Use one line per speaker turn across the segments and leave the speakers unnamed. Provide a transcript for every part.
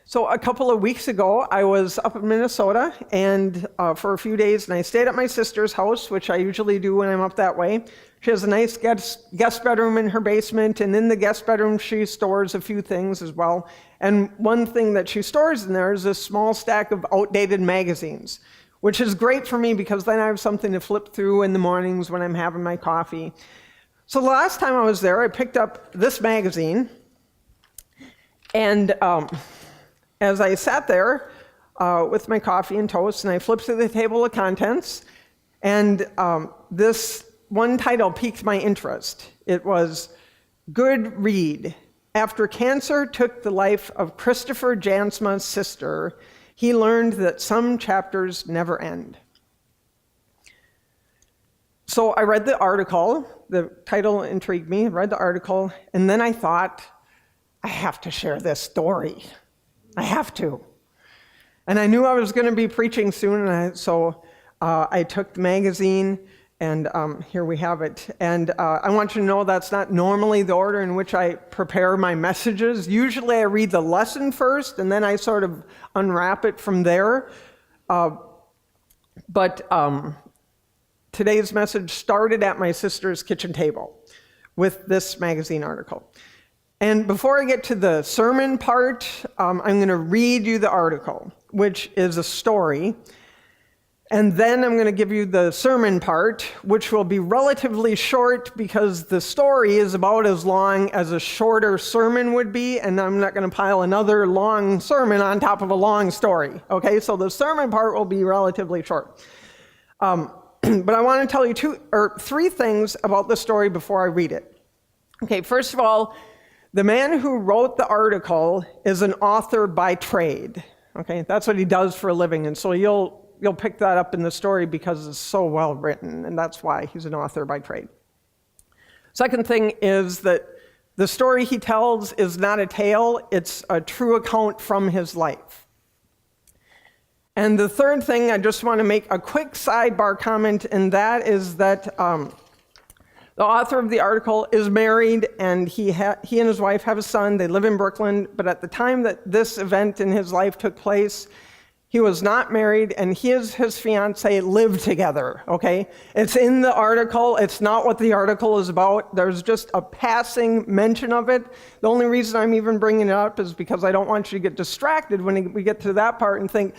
So a couple of weeks ago, I was up in Minnesota and for a few days, and I stayed at my sister's house, which I usually do when I'm up that way. She has a nice guest bedroom in her basement, and in the guest bedroom, she stores a few things as well. And one thing that she stores in there is a small stack of outdated magazines, which is great for me because then I have something to flip through in the mornings when I'm having my coffee. So the last time I was there, I picked up this magazine, and as I sat there with my coffee and toast, and I flipped through the table of contents, and this one title piqued my interest. It was Good Read. After cancer took the life of Christopher Jansma's sister, he learned that some chapters never end. So I read the article. The title intrigued me. I read the article, and then I thought, I have to share this story. I have to. And I knew I was going to be preaching soon, so I took the magazine, and here we have it. And I want you to know that's not normally the order in which I prepare my messages. Usually I read the lesson first, and then I sort of unwrap it from there. But today's message started at my sister's kitchen table with this magazine article. And before I get to the sermon part, I'm going to read you the article, which is a story. And then I'm going to give you the sermon part, which will be relatively short because the story is about as long as a shorter sermon would be, and I'm not going to pile another long sermon on top of a long story. Okay, so the sermon part will be relatively short. But I want to tell you three things about the story before I read it. Okay, first of all, the man who wrote the article is an author by trade. Okay, that's what he does for a living, and so you'll pick that up in the story because it's so well written, and that's why he's an author by trade. Second thing is that the story he tells is not a tale, it's a true account from his life. And the third thing, I just want to make a quick sidebar comment, and that is that the author of the article is married, and he and his wife have a son. They live in Brooklyn, but at the time that this event in his life took place, he was not married, and his fiancée lived together, okay? It's in the article. It's not what the article is about. There's just a passing mention of it. The only reason I'm even bringing it up is because I don't want you to get distracted when we get to that part and think,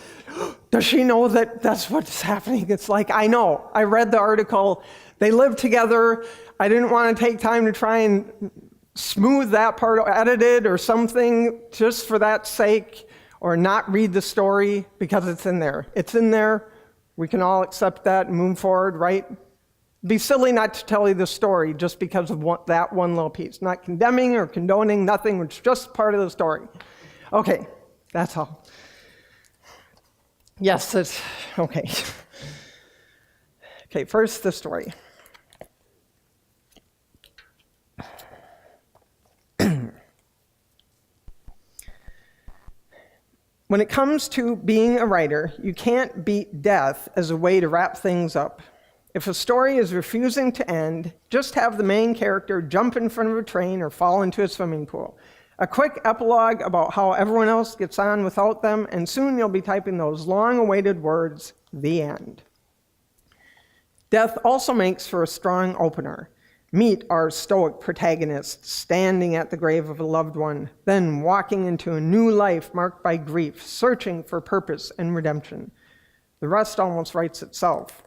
does she know that that's what's happening? It's like, I know. I read the article. They lived together. I didn't want to take time to try and smooth that part, edit it or something just for that sake, or not read the story because it's in there. It's in there. We can all accept that and move forward, right? It'd be silly not to tell you the story just because of that one little piece. Not condemning or condoning, nothing. It's just part of the story. Okay, that's all. Yes, it's okay. Okay, first the story. When it comes to being a writer, you can't beat death as a way to wrap things up. If a story is refusing to end, just have the main character jump in front of a train or fall into a swimming pool. A quick epilogue about how everyone else gets on without them, and soon you'll be typing those long-awaited words, the end. Death also makes for a strong opener. Meet our stoic protagonist standing at the grave of a loved one, then walking into a new life marked by grief, searching for purpose and redemption. The rest almost writes itself.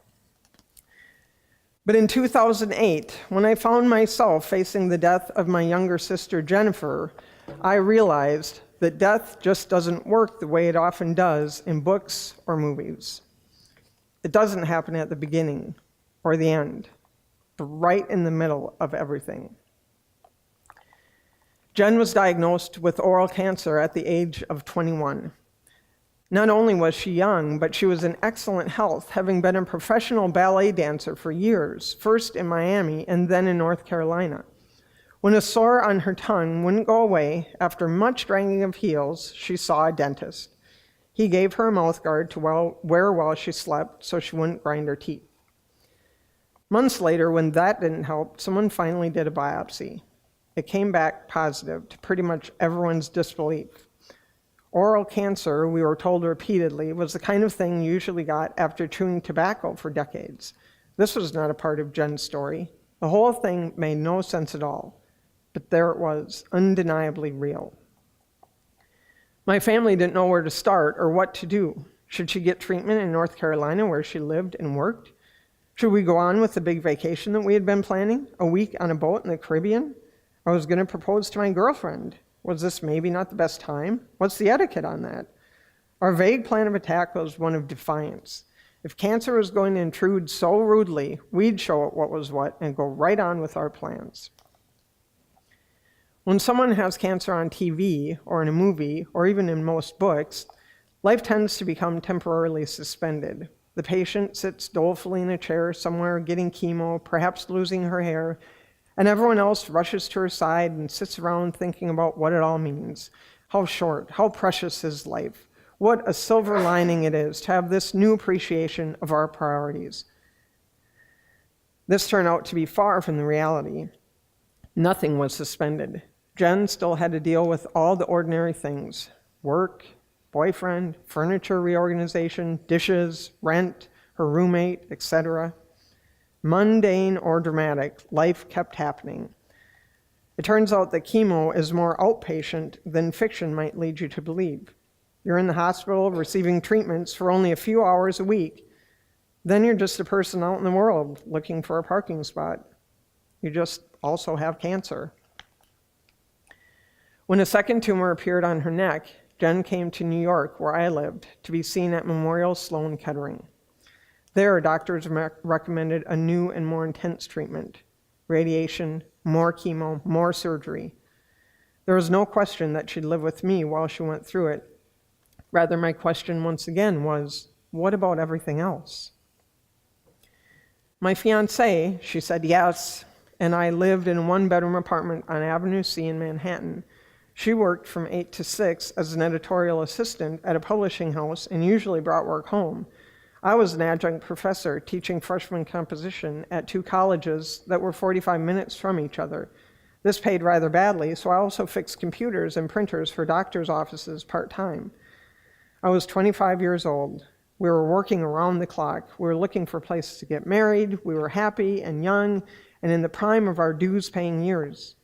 But in 2008, when I found myself facing the death of my younger sister, Jennifer, I realized that death just doesn't work the way it often does in books or movies. It doesn't happen at the beginning or the end, but right in the middle of everything. Jen was diagnosed with oral cancer at the age of 21. Not only was she young, but she was in excellent health, having been a professional ballet dancer for years, first in Miami and then in North Carolina. When a sore on her tongue wouldn't go away, after much dragging of heels, she saw a dentist. He gave her a mouth guard to wear while she slept so she wouldn't grind her teeth. Months later, when that didn't help, someone finally did a biopsy. It came back positive to pretty much everyone's disbelief. Oral cancer, we were told repeatedly, was the kind of thing you usually got after chewing tobacco for decades. This was not a part of Jen's story. The whole thing made no sense at all, but there it was, undeniably real. My family didn't know where to start or what to do. Should she get treatment in North Carolina where she lived and worked? Should we go on with the big vacation that we had been planning, a week on a boat in the Caribbean? I was going to propose to my girlfriend. Was this maybe not the best time? What's the etiquette on that? Our vague plan of attack was one of defiance. If cancer was going to intrude so rudely, we'd show it what was what and go right on with our plans. When someone has cancer on TV or in a movie or even in most books, life tends to become temporarily suspended. The patient sits dolefully in a chair somewhere getting chemo, perhaps losing her hair, and everyone else rushes to her side and sits around thinking about what it all means. How short, how precious is life. What a silver lining it is to have this new appreciation of our priorities. This turned out to be far from the reality. Nothing was suspended. Jen still had to deal with all the ordinary things: work, boyfriend, furniture reorganization, dishes, rent, her roommate, etc. Mundane or dramatic, life kept happening. It turns out that chemo is more outpatient than fiction might lead you to believe. You're in the hospital receiving treatments for only a few hours a week. Then you're just a person out in the world looking for a parking spot. You just also have cancer. When a second tumor appeared on her neck, Jen came to New York, where I lived, to be seen at Memorial Sloan Kettering. There, doctors recommended a new and more intense treatment: radiation, more chemo, more surgery. There was no question that she'd live with me while she went through it. Rather, my question once again was, what about everything else? My fiancé, she said yes, and I lived in a one-bedroom apartment on Avenue C in Manhattan. She worked from 8 to 6 as an editorial assistant at a publishing house and usually brought work home. I was an adjunct professor teaching freshman composition at 2 colleges that were 45 minutes from each other. This paid rather badly, so I also fixed computers and printers for doctors' offices part-time. I was 25 years old. We were working around the clock. We were looking for places to get married. We were happy and young and in the prime of our dues-paying years.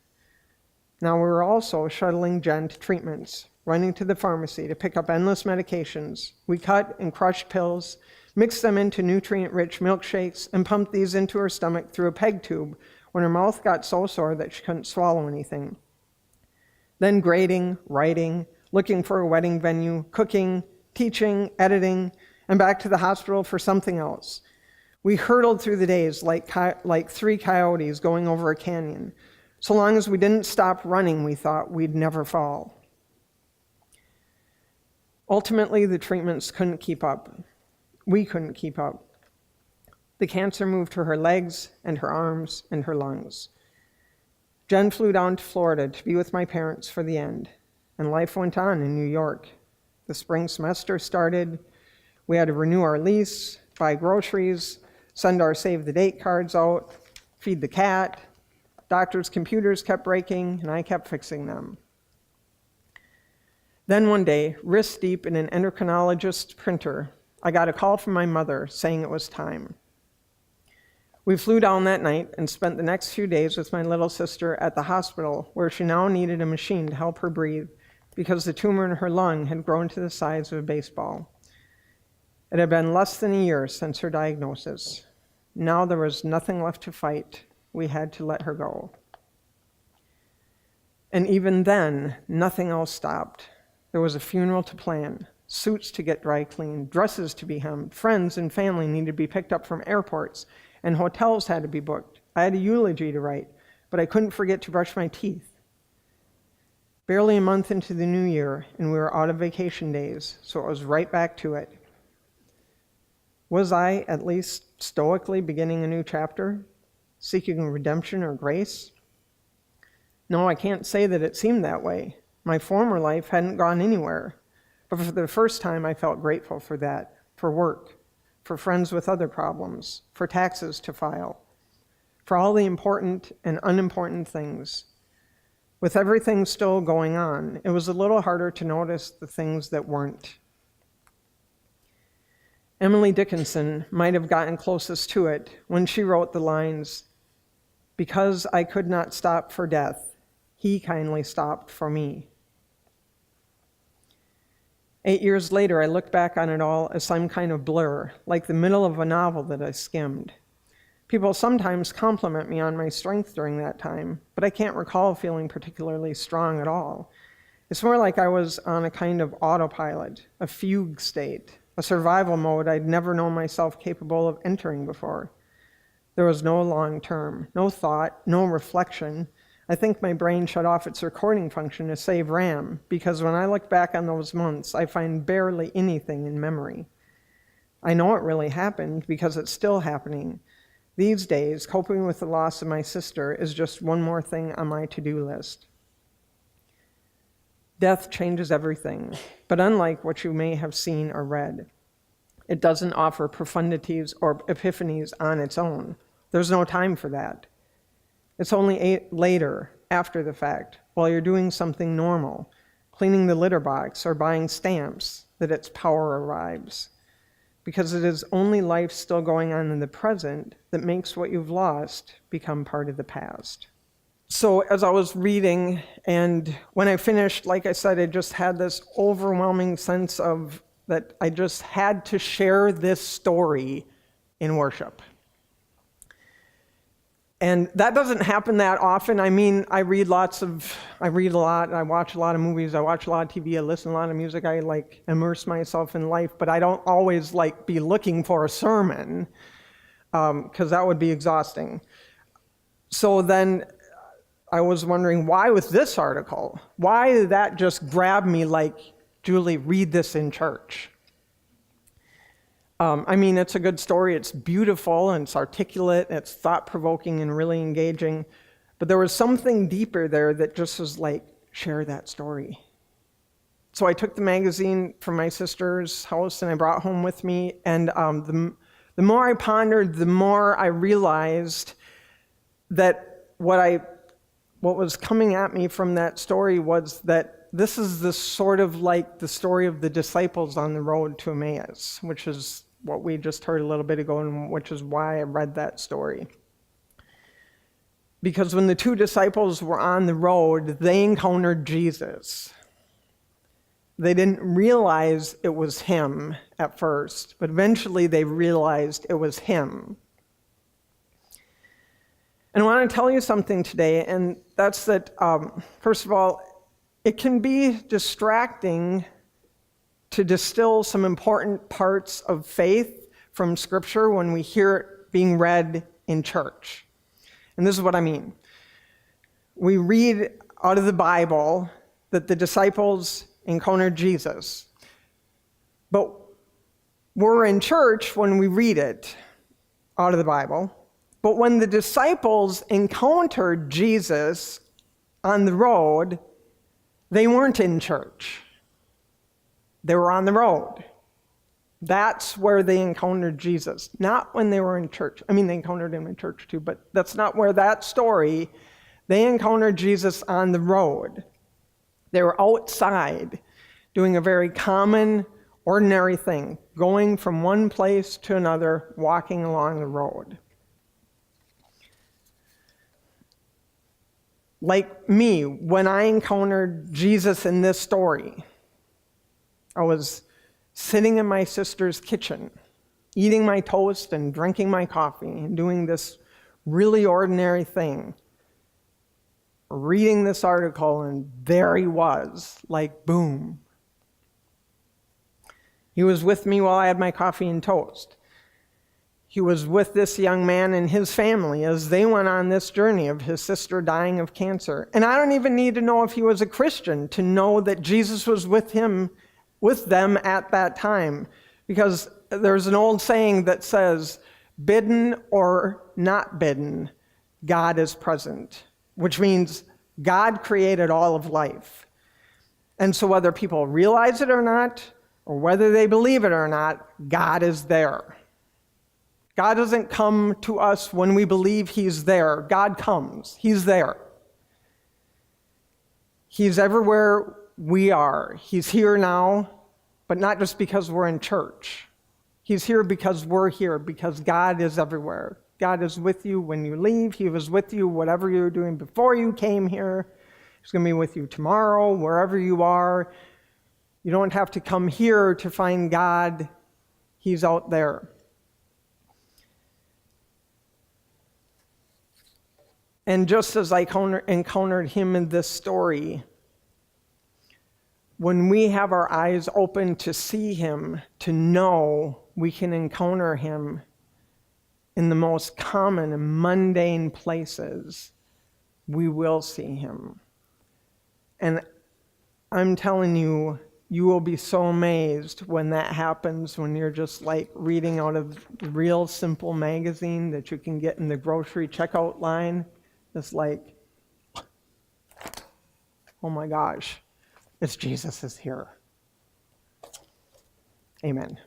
Now we were also shuttling Jen to treatments, running to the pharmacy to pick up endless medications. We cut and crushed pills, mixed them into nutrient-rich milkshakes, and pumped these into her stomach through a peg tube when her mouth got so sore that she couldn't swallow anything. Then grading, writing, looking for a wedding venue, cooking, teaching, editing, and back to the hospital for something else. We hurtled through the days like 3 coyotes going over a canyon. So long as we didn't stop running, we thought we'd never fall. Ultimately, the treatments couldn't keep up. We couldn't keep up. The cancer moved to her legs and her arms and her lungs. Jen flew down to Florida to be with my parents for the end, and life went on in New York. The spring semester started. We had to renew our lease, buy groceries, send our save-the-date cards out, feed the cat. Doctors' computers kept breaking, and I kept fixing them. Then one day, wrist deep in an endocrinologist's printer, I got a call from my mother saying it was time. We flew down that night and spent the next few days with my little sister at the hospital, where she now needed a machine to help her breathe because the tumor in her lung had grown to the size of a baseball. It had been less than a year since her diagnosis. Now there was nothing left to fight. We had to let her go. And even then, nothing else stopped. There was a funeral to plan, suits to get dry cleaned, dresses to be hemmed, friends and family needed to be picked up from airports, and hotels had to be booked. I had a eulogy to write, but I couldn't forget to brush my teeth. Barely a month into the new year, and we were out of vacation days, so it was right back to it. Was I, at least stoically, beginning a new chapter, seeking redemption or grace? No, I can't say that it seemed that way. My former life hadn't gone anywhere, but for the first time I felt grateful for that, for work, for friends with other problems, for taxes to file, for all the important and unimportant things. With everything still going on, it was a little harder to notice the things that weren't. Emily Dickinson might have gotten closest to it when she wrote the lines, "Because I could not stop for death, he kindly stopped for me." 8 years later, I look back on it all as some kind of blur, like the middle of a novel that I skimmed. People sometimes compliment me on my strength during that time, but I can't recall feeling particularly strong at all. It's more like I was on a kind of autopilot, a fugue state, a survival mode I'd never known myself capable of entering before. There was no long term, no thought, no reflection. I think my brain shut off its recording function to save RAM, because when I look back on those months, I find barely anything in memory. I know it really happened because it's still happening. These days, coping with the loss of my sister is just one more thing on my to-do list. Death changes everything, but unlike what you may have seen or read, it doesn't offer profundities or epiphanies on its own. There's no time for that. It's only later, after the fact, while you're doing something normal, cleaning the litter box or buying stamps, that its power arrives. Because it is only life still going on in the present that makes what you've lost become part of the past. So as I was reading, and when I finished, like I said, I just had this overwhelming sense of that I just had to share this story in worship. And that doesn't happen that often. I mean, I read a lot, I watch a lot of movies, I watch a lot of TV, I listen to a lot of music, I immerse myself in life, but I don't always be looking for a sermon, because that would be exhausting. So then I was wondering, why with this article? Why did that just grab me Julie, read this in church? I mean, it's a good story, it's beautiful, and it's articulate, and it's thought-provoking and really engaging, but there was something deeper there that just was share that story. So I took the magazine from my sister's house and I brought it home with me, and the more I pondered, the more I realized that what was coming at me from that story was that this is the sort of the story of the disciples on the road to Emmaus, which is what we just heard a little bit ago, and which is why I read that story. Because when the two disciples were on the road, they encountered Jesus. They didn't realize it was him at first, but eventually they realized it was him. And I want to tell you something today, and that's that, first of all, it can be distracting to distill some important parts of faith from Scripture when we hear it being read in church. And this is what I mean. We read out of the Bible that the disciples encountered Jesus. But we're in church when we read it out of the Bible. But when the disciples encountered Jesus on the road, they weren't in church. They were on the road. That's where they encountered Jesus, not when they were in church. I mean, they encountered him in church too, but that's not where that story. They encountered Jesus on the road. They were outside doing a very common, ordinary thing, going from one place to another, walking along the road. Like me, when I encountered Jesus in this story, I was sitting in my sister's kitchen, eating my toast and drinking my coffee and doing this really ordinary thing, reading this article, and there he was, boom. He was with me while I had my coffee and toast. He was with this young man and his family as they went on this journey of his sister dying of cancer. And I don't even need to know if he was a Christian to know that Jesus was with them at that time. Because there's an old saying that says, bidden or not bidden, God is present. Which means God created all of life. And so whether people realize it or not, or whether they believe it or not, God is there. God doesn't come to us when we believe he's there. God comes. He's there. He's everywhere we are. He's here now, but not just because we're in church. He's here because we're here, because God is everywhere. God is with you when you leave. He was with you whatever you were doing before you came here. He's going to be with you tomorrow, wherever you are. You don't have to come here to find God. He's out there. And just as I encountered him in this story, when we have our eyes open to see him, to know we can encounter him in the most common and mundane places, we will see him. And I'm telling you, you will be so amazed when that happens, when you're just like reading out of a real simple magazine that you can get in the grocery checkout line. It's like, oh my gosh, it's Jesus is here. Amen.